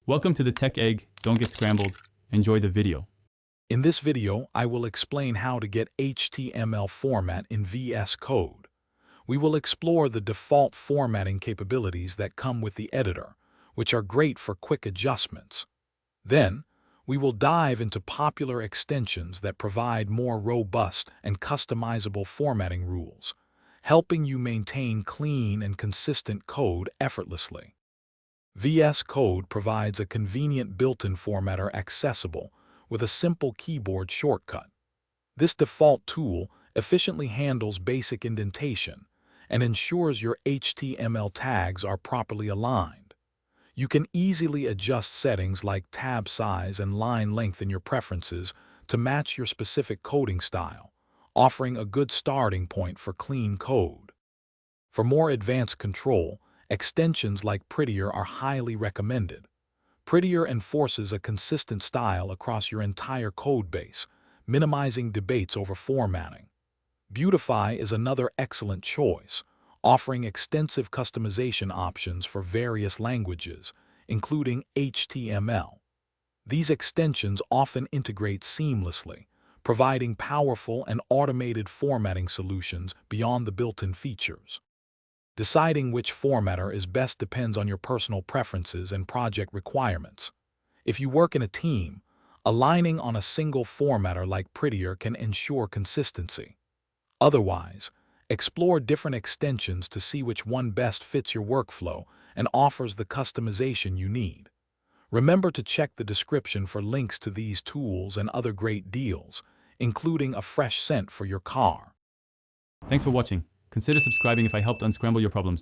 Welcome to the Tech Egg. Don't get scrambled. Enjoy the video. In this video, I will explain how to get HTML format in VS Code. We will explore the default formatting capabilities that come with the editor, which are great for quick adjustments. Then, we will dive into popular extensions that provide more robust and customizable formatting rules, helping you maintain clean and consistent code effortlessly. VS Code provides a convenient built-in formatter accessible with a simple keyboard shortcut. This default tool efficiently handles basic indentation and ensures your HTML tags are properly aligned. You can easily adjust settings like tab size and line length in your preferences to match your specific coding style, offering a good starting point for clean code. For more advanced control, extensions like Prettier are highly recommended. Prettier enforces a consistent style across your entire code base, minimizing debates over formatting. Beautify is another excellent choice, offering extensive customization options for various languages, including HTML. These extensions often integrate seamlessly, providing powerful and automated formatting solutions beyond the built-in features. Deciding which formatter is best depends on your personal preferences and project requirements. If you work in a team, aligning on a single formatter like Prettier can ensure consistency. Otherwise, explore different extensions to see which one best fits your workflow and offers the customization you need. Remember to check the description for links to these tools and other great deals, including a fresh scent for your car. Thanks for watching. Consider subscribing if I helped unscramble your problems.